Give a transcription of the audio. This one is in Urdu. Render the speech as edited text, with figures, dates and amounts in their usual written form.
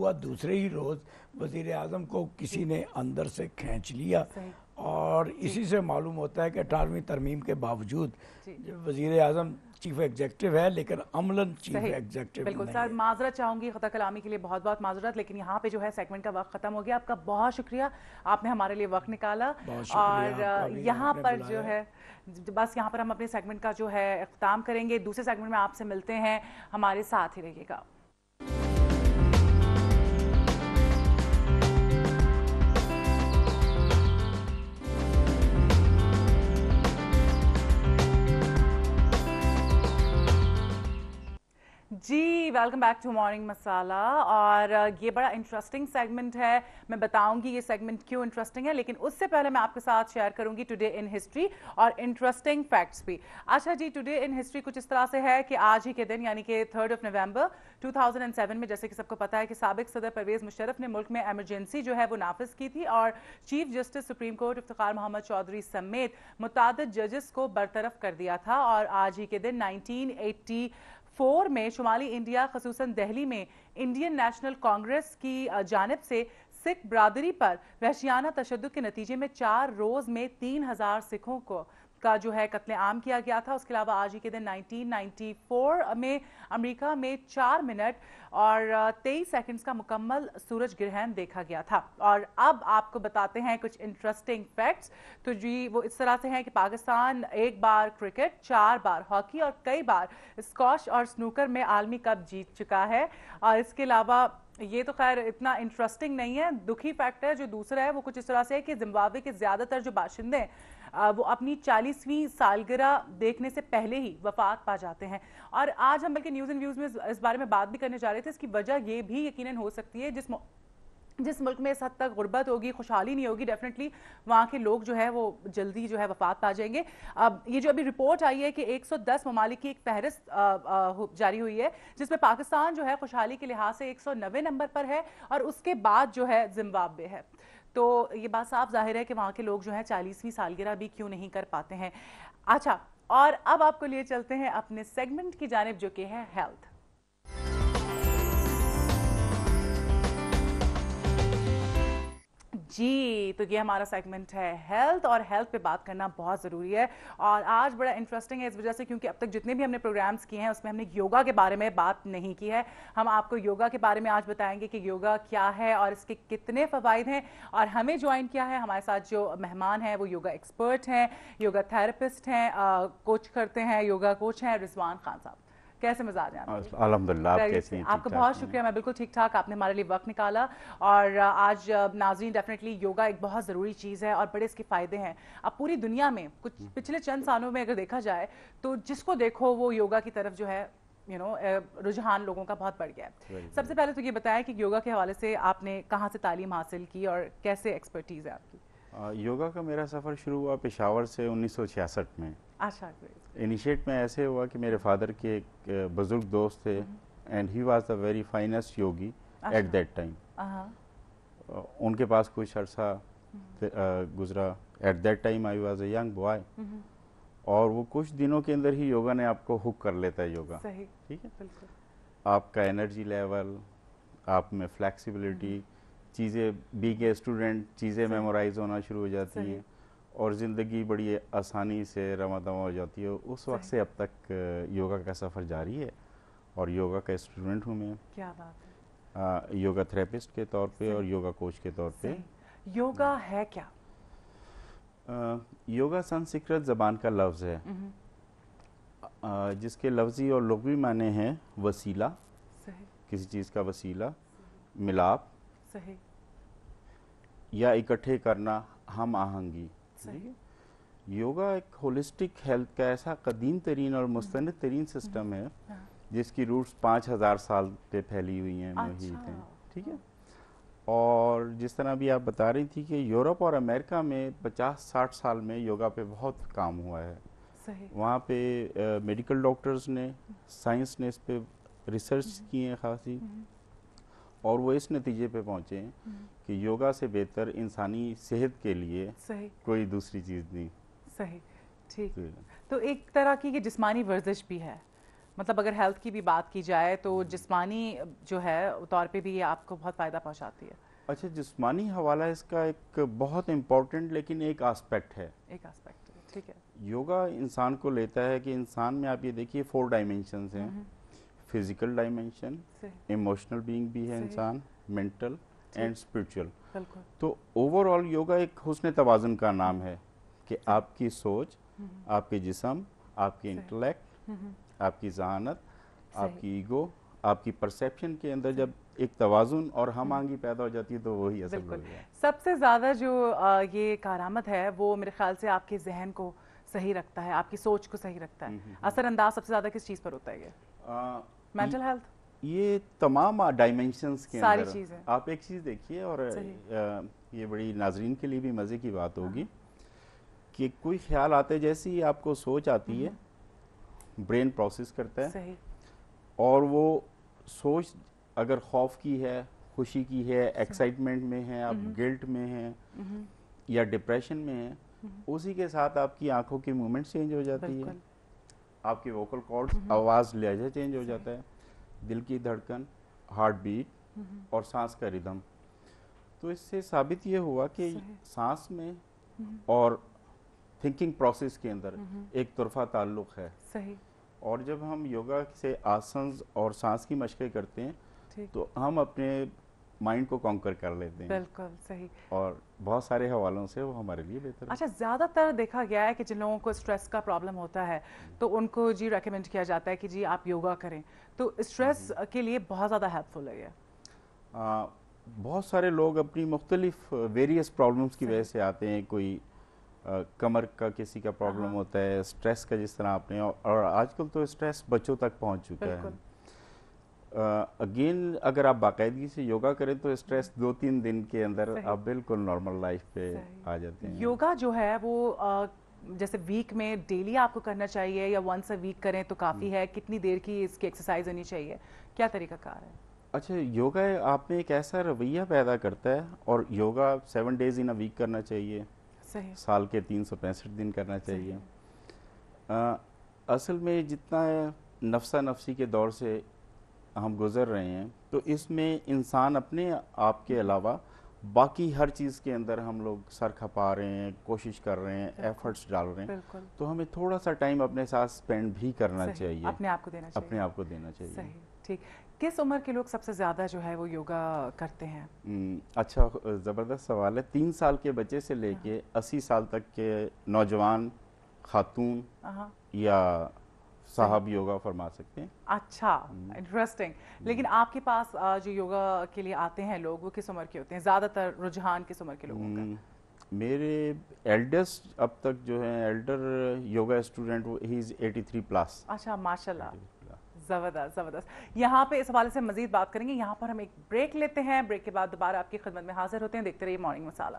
ہوا دوسرے ہی روز وزیر اعظم کو کسی نے اندر سے کھینچ لیا، اور اسی سے معلوم ہوتا ہے کہ 18ویں ترمیم کے باوجود وزیر اعظم چیف ایگزیکٹو ہے لیکن عملاً چیف ایگزیکٹو نہیں ہے۔ بالکل سر، معذرت چاہوں گی خطا کلامی کے لیے، بہت بہت معذرت، لیکن یہاں پہ جو ہے سیگمنٹ کا وقت ختم ہو گیا۔ آپ کا بہت شکریہ، آپ نے ہمارے لیے وقت نکالا، اور یہاں پر جو ہے بس یہاں پر ہم اپنے سیگمنٹ کا جو ہے اختتام کریں گے۔ دوسرے سیگمنٹ میں آپ سے ملتے ہیں، ہمارے ساتھ ہی رہیے گا۔ جی ویلکم بیک ٹو مارننگ مسالہ، اور یہ بڑا انٹرسٹنگ سیگمنٹ ہے، میں بتاؤں گی یہ سیگمنٹ کیوں انٹرسٹنگ ہے، لیکن اس سے پہلے میں آپ کے ساتھ شیئر کروں گی ٹوڈے ان ہسٹری اور انٹرسٹنگ فیکٹس بھی۔ اچھا جی، ٹوڈے ان ہسٹری کچھ اس طرح سے ہے کہ آج ہی کے دن یعنی کہ 3 نومبر 2007 میں، جیسے کہ سب کو پتا ہے کہ سابق صدر پرویز مشرف نے ملک میں ایمرجنسی جو ہے وہ نافذ کی تھی، اور chief justice supreme court Iftikhar Muhammad Chaudhry سمیت متعدد ججز کو برطرف کر دیا تھا، اور آج ہی کے دن 1984 میں شمالی انڈیا خصوصاً دہلی میں انڈین نیشنل کانگریس کی جانب سے سکھ برادری پر وحشیانہ تشدد کے نتیجے میں 4 روز میں 3000 سکھوں کا جو ہے قتل عام کیا گیا تھا۔ اس کے علاوہ آج ہی کے دن 1994 میں امریکہ میں 4 منٹ اور 23 سیکنڈز کا مکمل سورج گرہن دیکھا گیا تھا۔ اور اب آپ کو بتاتے ہیں کچھ انٹرسٹنگ فیکٹس، تو جی وہ اس طرح سے ہیں کہ پاکستان 1 بار کرکٹ، 4 بار ہاکی اور کئی بار اسکواش اور سنوکر میں عالمی کپ جیت چکا ہے۔ اور اس کے علاوہ یہ تو خیر اتنا انٹرسٹنگ نہیں ہے، دکھی فیکٹ ہے جو دوسرا ہے وہ کچھ اس طرح سے ہے کہ زمبابوے کے زیادہ تر جو باشندے ہیں وہ اپنی 40ویں سالگرہ دیکھنے سے پہلے ہی وفات پا جاتے ہیں۔ اور آج ہم بلکہ نیوز اینڈ ویوز میں اس بارے میں بات بھی کرنے جا رہے تھے، اس کی وجہ یہ بھی یقیناً ہو سکتی ہے جس ملک میں اس حد تک غربت ہوگی، خوشحالی نہیں ہوگی، ڈیفینیٹلی وہاں کے لوگ جو ہے وہ جلدی جو ہے وفات پا جائیں گے۔ اب یہ جو ابھی رپورٹ آئی ہے کہ 110 ممالک کی ایک فہرست جاری ہوئی ہے، جس میں پاکستان جو ہے خوشحالی کے لحاظ سے 190 نمبر پر ہے، اور اس کے بعد جو ہے زمبابوے ہے۔ تو یہ بات صاف ظاہر ہے کہ وہاں کے لوگ جو ہیں 40ویں سالگرہ بھی کیوں نہیں کر پاتے ہیں۔ اچھا، اور اب آپ کو لیے چلتے ہیں اپنے سیگمنٹ کی جانب جو کہ ہے ہیلتھ۔ جی تو یہ ہمارا سیگمنٹ ہے ہیلتھ، اور ہیلتھ پہ بات کرنا بہت ضروری ہے، اور آج بڑا انٹرسٹنگ ہے اس وجہ سے کیونکہ اب تک جتنے بھی ہم نے پروگرامز کیے ہیں اس میں ہم نے یوگا کے بارے میں بات نہیں کی ہے۔ ہم آپ کو یوگا کے بارے میں آج بتائیں گے کہ یوگا کیا ہے اور اس کے کتنے فوائد ہیں، اور ہمیں جوائن کیا ہے ہمارے ساتھ جو مہمان ہیں وہ یوگا ایکسپرٹ ہیں، یوگا تھراپسٹ ہیں، کوچ کرتے ہیں، یوگا کوچ ہیں رضوان خان صاحب۔ کیسے مزاج ہیں آپ؟ الحمدللہ، آپ کیسے ہیں؟ آپ کا بہت شکریہ، میں بالکل ٹھیک ٹھاک، آپ نے ہمارے لیے وقت نکالا، اور آج ناظرین ڈیفینیٹلی یوگا ایک بہت ضروری چیز ہے اور بڑے اس کے فائدے ہیں۔ اب پوری دنیا میں کچھ پچھلے چند سالوں میں اگر دیکھا جائے تو جس کو دیکھو وہ یوگا کی طرف جو ہے رجحان لوگوں کا بہت بڑھ گیا ہے۔ سب سے پہلے تو یہ بتائیں کہ یوگا کے حوالے سے آپ نے کہاں سے تعلیم حاصل کی اور کیسے ایکسپرٹیز ہے آپ کی؟ یوگا کا میرا سفر شروع ہوا پشاور سے 1966 میں۔ اچھا، انیشیٹ میں ایسے ہوا کہ میرے فادر کے ایک بزرگ دوست تھے، and he was the very finest yogi at that time. ان کے پاس کچھ عرصہ گزرا، at that time I was a young boy, اور وہ کچھ دنوں کے اندر ہی یوگا نے آپ کو ہک کر لیتا ہے۔ یوگا ٹھیک ہے، آپ کا انرجی لیول، آپ میں فلیکسیبلٹی، چیزیں بینگ اے اسٹوڈنٹ چیزیں میمورائز ہونا شروع ہو جاتی ہیں، اور زندگی بڑی آسانی سے رواں دواں ہو جاتی ہے۔ اس وقت سے اب تک یوگا کا سفر جاری ہے، اور یوگا کا اسٹوڈنٹ ہوں میں۔ کیا بات ہے! یوگا تھراپسٹ کے طور پہ اور یوگا کوچ کے طور پہ۔ یوگا ہے کیا؟ یوگا سنسکرت زبان کا لفظ ہے، جس کے لفظی اور لغوی معنی ہیں وسیلہ، کسی چیز کا وسیلہ، ملاپ، یا اکٹھے کرنا، ہم آہنگی۔ یوگا ایک ہولسٹک ہیلتھ کا ایسا قدیم ترین اور مستند ترین سسٹم ہے جس کی روٹس 5000 سال پہ پھیلی ہوئی ہیں، محیط ہیں، ٹھیک ہے۔ اور جس طرح بھی آپ بتا رہی تھی کہ یورپ اور امریکہ میں 50-60 سال میں یوگا پہ بہت کام ہوا ہے۔ وہاں پہ میڈیکل ڈاکٹرز نے، سائنس نے اس پہ ریسرچ کی ہیں خاصی، اور وہ اس نتیجے پہ پہنچے ہیں کہ یوگا سے بہتر انسانی صحت کے لیے کوئی دوسری چیز نہیں۔ صحیح، ٹھیک۔ تو ایک طرح کی جسمانی ورزش بھی ہے، مطلب اگر ہیلتھ کی بھی بات کی جائے تو جسمانی جو ہے طور پہ بھی یہ آپ کو بہت فائدہ پہنچاتی ہے؟ اچھا، جسمانی حوالہ اس کا ایک بہت امپورٹنٹ لیکن ایک آسپیکٹ ہے. ایک آسپیکٹ ہے، ٹھیک ہے. یوگا انسان کو لیتا ہے کہ انسان میں آپ یہ دیکھیے 4 ڈائمینشنز ہیں. فزیکل ڈائمینشن، ایموشنل بینگ بھی ہے انسان، مینٹل اینڈ اسپرچل. بالکل. تو اوور آل یوگا ایک حسن توازن کا نام ہے کہ آپ کی سوچ، آپ کے جسم، آپ کی انٹلیکٹ، آپ کی ذہانت، آپ کی ایگو، آپ کی پرسیپشن کے اندر جب ایک توازن اور ہم آہنگی پیدا ہو جاتی ہے تو وہی اصل بالکل. یوگا ہے. سب سے زیادہ جو یہ کارآمد ہے وہ میرے خیال سے آپ کے ذہن کو صحیح رکھتا ہے، آپ کی سوچ کو صحیح رکھتا ہے. اثر انداز سب سے زیادہ کس چیز پر ہوتا ہے یہ؟ Mental health? یہ تمام ڈائمینشنز کے ساری اندر چیزیں. آپ ایک چیز دیکھیے اور یہ بڑی ناظرین کے لیے بھی مزے کی بات ہوگی کہ کوئی خیال آتے جیسے ہی آپ کو سوچ آتی ہے، برین پروسیس کرتا ہے. صحیح. اور وہ سوچ اگر خوف کی ہے، خوشی کی ہے، ایکسائٹمنٹ میں ہے، آپ گلٹ میں ہیں یا ڈپریشن میں ہیں، اسی کے ساتھ آپ کی آنکھوں کی موومنٹ چینج ہو جاتی ہے، آپ کی ووکل کارڈز، آواز لہجہ چینج ہو جاتا ہے، دل کی دھڑکن، ہارٹ بیٹ اور سانس کا ردم. تو اس سے ثابت یہ ہوا کہ سانس میں اور تھنکنگ پروسیس کے اندر ایک طرفہ تعلق ہے. صحیح. اور جب ہم یوگا سے آسنز اور سانس کی مشقیں کرتے ہیں تو ہم اپنے مائنڈ کو کانکر کر لیتے ہیں. بالکل صحیح. اور بہت سارے حوالوں سے وہ ہمارے لیے بہتر ہے. اچھا، زیادہ تر دیکھا گیا ہے کہ جن لوگوں کو اسٹریس کا پرابلم ہوتا ہے تو ان کو جی ریکمینڈ کیا جاتا ہے کہ جی آپ یوگا کریں، تو اسٹریس کے لیے بہت زیادہ ہیلپ فل ہے یہ. بہت سارے لوگ اپنی مختلف ویریس پرابلمس کی وجہ سے آتے ہیں. کوئی کمر کا کسی کا پرابلم ہوتا ہے، اسٹریس کا جس طرح آپ نے، اور آج کل تو اسٹریس بچوں تک پہنچ چکا ہے. اگین اگر آپ باقاعدگی سے یوگا کریں تو اسٹریس 2-3 دن کے اندر آپ بالکل نارمل لائف پہ آ جاتے ہیں. یوگا جو ہے وہ جیسے ویک میں ڈیلی آپ کو کرنا چاہیے یا ونس اے ویک کریں تو کافی ہے؟ کتنی دیر کی اس کی ایکسرسائز ہونی چاہیے؟ کیا طریقہ کار ہے؟ اچھا، یوگا آپ میں ایک ایسا رویہ پیدا کرتا ہے، اور yoga 7 days in a week کرنا چاہیے. صحیح. سال کے 365 دن کرنا چاہیے. اصل میں جتنا نفسا نفسی کے دور سے ہم گزر رہے ہیں تو اس میں انسان اپنے آپ کے علاوہ باقی ہر چیز کے اندر ہم لوگ سر کھپا رہے ہیں، کوشش کر رہے ہیں، ایفرٹس ڈال رہے ہیں. تو ہمیں تھوڑا سا ٹائم اپنے ساتھ سپینڈ بھی کرنا چاہیے، اپنے آپ کو دینا چاہیے. اپنے آپ کو دینا چاہیے. صحیح. ٹھیک. کس عمر کے لوگ سب سے زیادہ جو ہے وہ یوگا کرتے ہیں؟ اچھا، زبردست سوال ہے. 3 سال کے بچے سے لے کے 80 سال تک کے نوجوان خاتون یا صاحب یوگا فرما سکتے ہیں. اچھا، انٹرسٹنگ. لیکن آپ کے پاس جو یوگا کے لیے آتے ہیں لوگ وہ کس عمر کے ہوتے ہیں؟ زیادہ تر رجحان کس عمر کے لوگوں کا؟ میرے ایلڈسٹ اب تک جو ہیں ایلڈر یوگا اسٹوڈنٹ، ہی از 83+. اچھا، ماشاء اللہ. زبردست زبردست. یہاں پہ اس حوالے سے مزید بات کریں گے. یہاں پر ہم ایک بریک لیتے ہیں، بریک کے بعد دوبارہ آپ کی خدمت میں حاضر ہوتے ہیں. دیکھتے رہیے مارننگ مسالہ.